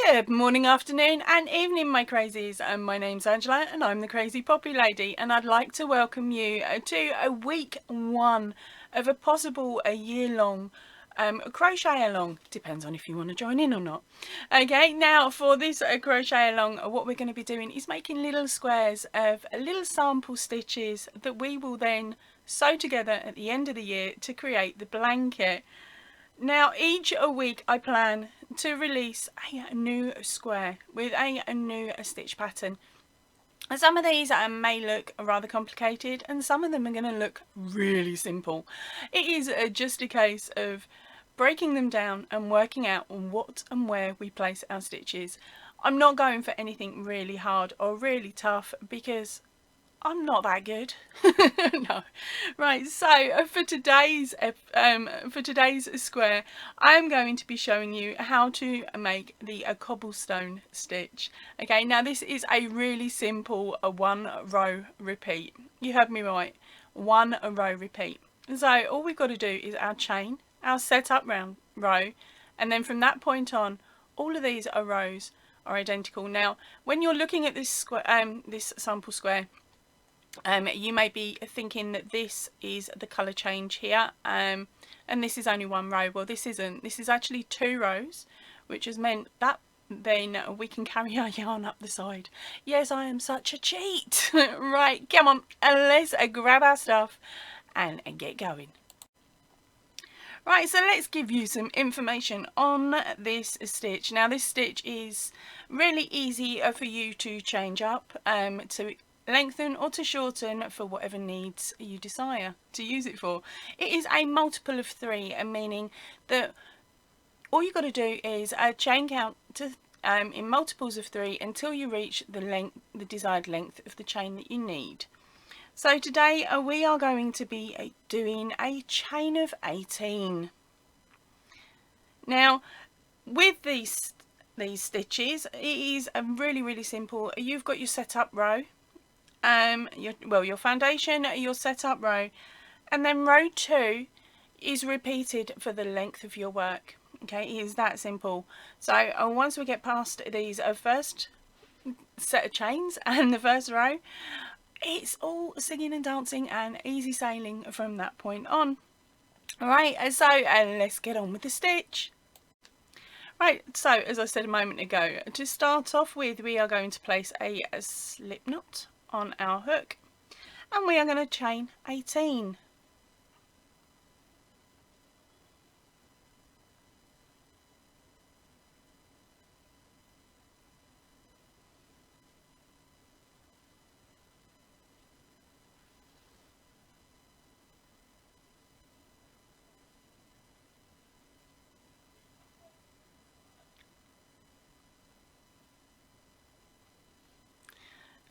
Good morning, afternoon and evening, my crazies. My name's Angela and I'm the Crazy Poppy Lady, and I'd like to welcome you to week one of a possible year-long crochet along. Depends on if you want to join in or not. Okay, now for this crochet along, what we're going to be doing is making little squares of little sample stitches that we will then sew together at the end of the year to create the blanket. Now each week I plan to release a new square with a new stitch pattern. Some of these may look rather complicated and some of them are going to look really simple. It is just a case of breaking them down and working out what and where we place our stitches. I'm not going for anything really hard or really tough because I'm not that good. No. Right, so for today's square, I am going to be showing you how to make the cobblestone stitch. Okay, now this is a really simple one row repeat. You heard me right, one row repeat. So all we've got to do is our chain, our setup row, and then from that point on, all of these rows are identical. Now, when you're looking at this square, this sample square, you may be thinking that this is the colour change here, and this is only one row. Well, this isn't. This is actually two rows, which has meant that then we can carry our yarn up the side. Yes, I am such a cheat. Right, come on, let's grab our stuff and get going. Right, so let's give you some information on this stitch. Now this stitch is really easy for you to change up to lengthen or to shorten for whatever needs you desire to use it for. It is a multiple of 3, meaning that all you've got to do is chain count to in multiples of 3 until you reach the desired length of the chain that you need. So today we are going to be doing a chain of 18. Now with these stitches, it is really simple. You've got your setup row, your foundation, your setup row, and then row 2 is repeated for the length of your work. Okay, it is that simple. So once we get past these first set of chains and the first row, it's all singing and dancing and easy sailing from that point on. Alright, so let's get on with the stitch. Right, so as I said a moment ago, to start off with, we are going to place a slip knot on our hook and we are going to chain 18.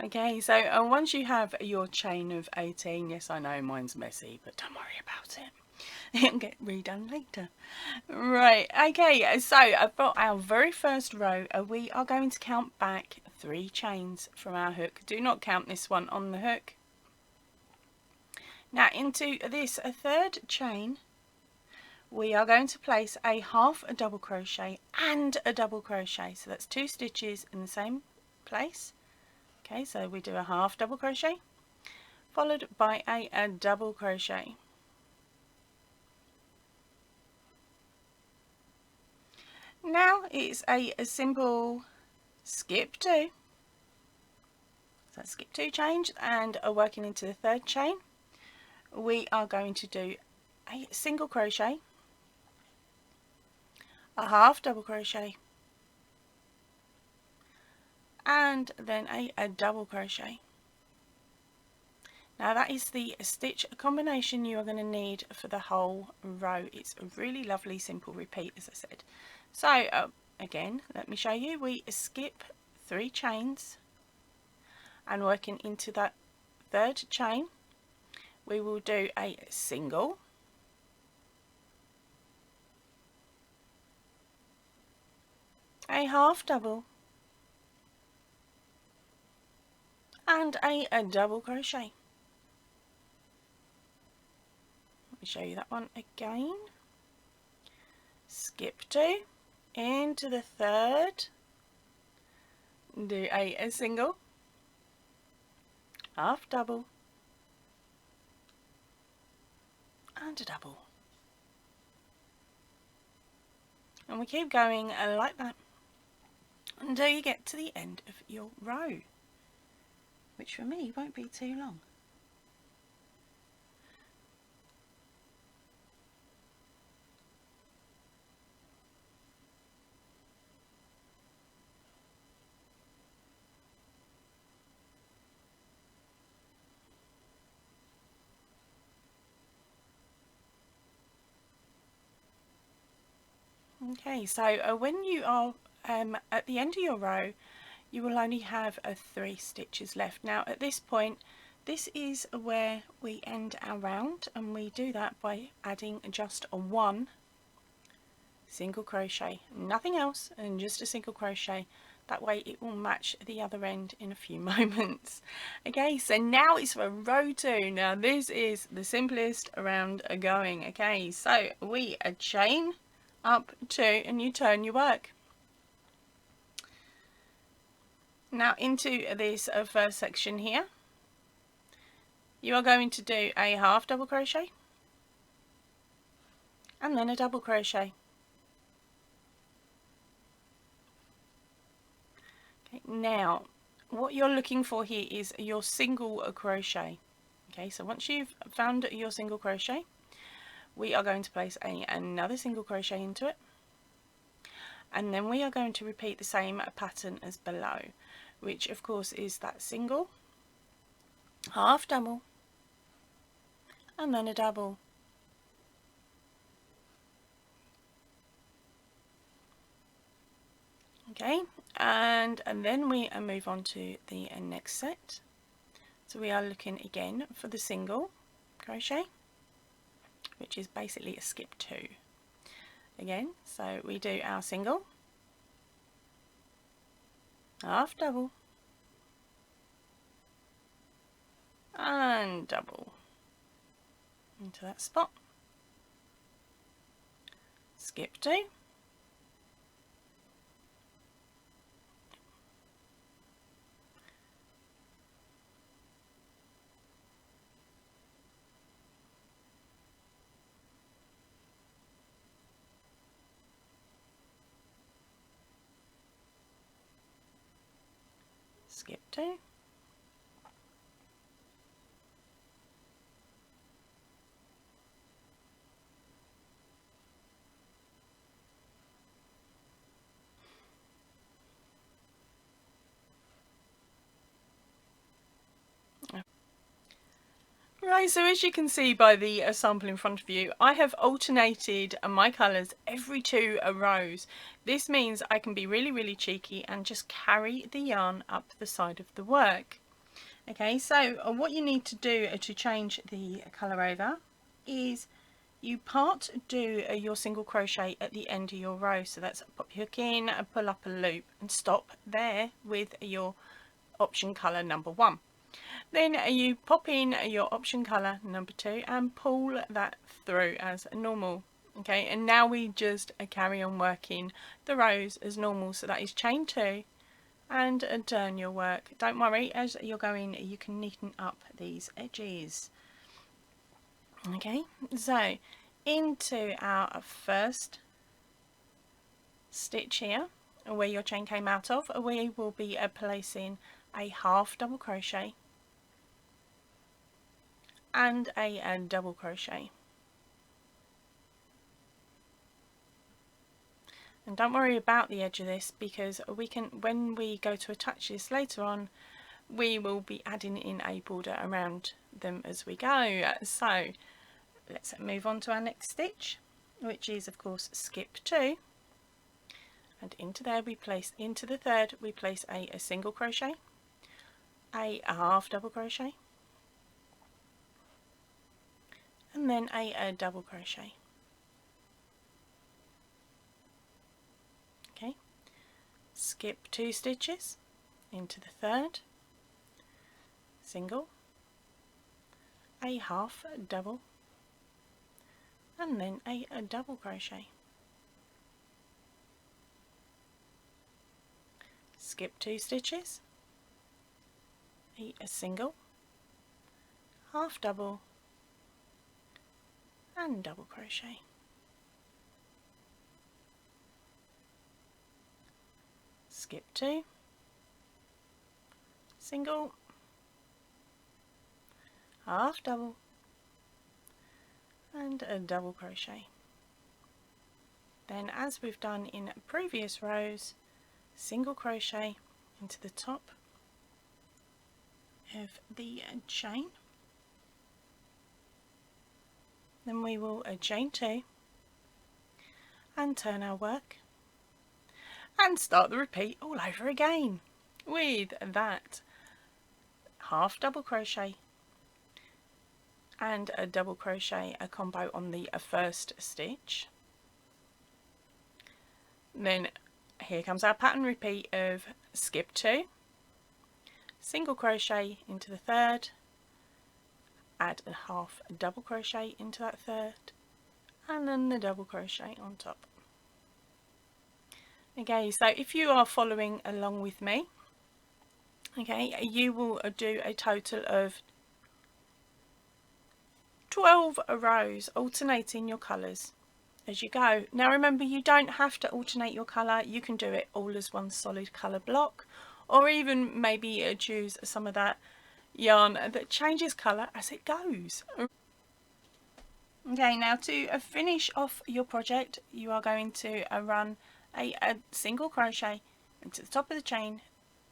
Okay, so once you have your chain of 18, yes I know mine's messy, but don't worry about it. It'll get redone later. Right, okay, so for our very first row, we are going to count back 3 chains from our hook. Do not count this one on the hook. Now into this third chain, we are going to place a half a double crochet and a double crochet. So that's 2 stitches in the same place. Okay, so we do a half double crochet followed by a double crochet. Now it's a simple skip 2. So skip 2 chains, and working into the third chain, we are going to do a single crochet, a half double crochet, and then a double crochet. Now that is the stitch combination you are going to need for the whole row. It's a really lovely simple repeat, as I said. So again, let me show you. We skip 3 chains, and working into that third chain, we will do a single, a half double, and a double crochet. Let me show you that one again. Skip 2 into the third, do a single, half double, and a double. And we keep going like that until you get to the end of your row, which for me won't be too long. Okay, so when you are at the end of your row, you will only have 3 stitches left. Now at this point, this is where we end our round, and we do that by adding just 1 single crochet, nothing else, and just a single crochet. That way it will match the other end in a few moments. Okay, so now it's for row 2. Now this is the simplest round going. Okay, so we chain up 2 and you turn your work. Now into this first section here, you are going to do a half double crochet and then a double crochet. Okay, now what you're looking for here is your single crochet. Okay, so once you've found your single crochet, we are going to place another single crochet into it, and then we are going to repeat the same pattern as below, which of course is that single, half double, and then a double. Okay, and then we move on to the next set. So we are looking again for the single crochet, which is basically a skip 2 again. So we do our single, half double, and double into that spot, skip 2, skip 2, Right, so as you can see by the sample in front of you, I have alternated my colours every 2 rows. This means I can be really cheeky and just carry the yarn up the side of the work. Okay, so what you need to do to change the colour over is you do your single crochet at the end of your row. So that's pop your hook in, pull up a loop and stop there with your option colour number 1. Then you pop in your option colour number 2 and pull that through as normal. Okay, and now we just carry on working the rows as normal. So that is chain 2 and turn your work. Don't worry, as you're going you can neaten up these edges. Okay, so into our first stitch here where your chain came out of, we will be placing a half double crochet and a double crochet. And don't worry about the edge of this, because we can, when we go to attach this later on, we will be adding in a border around them as we go. So let's move on to our next stitch, which is of course skip 2, and into there we place, into the third we place a single crochet, a half double crochet, and then a double crochet. Okay, skip 2 stitches into the third, single, a half double, and then a double crochet, skip 2 stitches, a single, half double and double crochet. Skip 2, single, half double and a double crochet. Then, as we've done in previous rows, single crochet into the top of the chain. Then we will chain 2 and turn our work and start the repeat all over again with that half double crochet and a double crochet, a combo on the first stitch. Then here comes our pattern repeat of skip 2, single crochet into the third, add a half double crochet into that third, and then the double crochet on top. Okay, so if you are following along with me, okay, you will do a total of 12 rows alternating your colours as you go. Now remember, you don't have to alternate your colour, you can do it all as one solid colour block, or even maybe choose some of that yarn that changes colour as it goes. Okay, now to finish off your project, you are going to run a single crochet into the top of the chain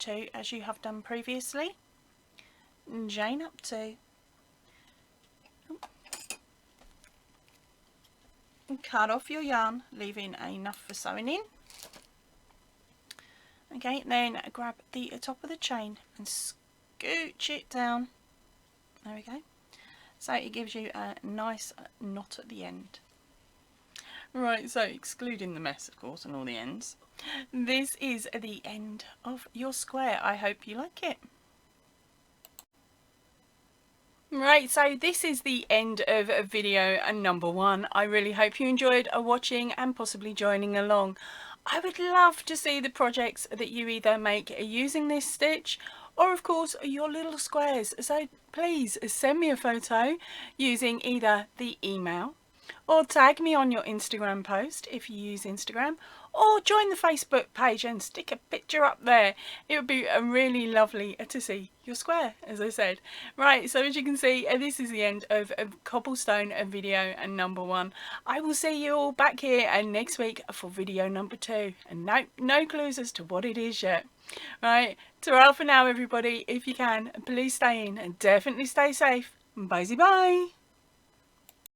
2 as you have done previously, chain up 2, and cut off your yarn, leaving enough for sewing in. Okay, then grab the top of the chain and scooch it down. There we go. So it gives you a nice knot at the end. Right, so excluding the mess, of course, and all the ends, this is the end of your square. I hope you like it. Right, so this is the end of video number 1. I really hope you enjoyed watching and possibly joining along. I would love to see the projects that you either make using this stitch, or of course your little squares. So please send me a photo using either the email, or tag me on your Instagram post if you use Instagram, or join the Facebook page and stick a picture up there. It would be really lovely to see your square, as I said. Right, so as you can see, this is the end of Cobblestone video number 1. I will see you all back here next week for video number 2, and no clues as to what it is yet. Right, ta-ra for now everybody. If you can, please stay in and definitely stay safe. Bye-bye.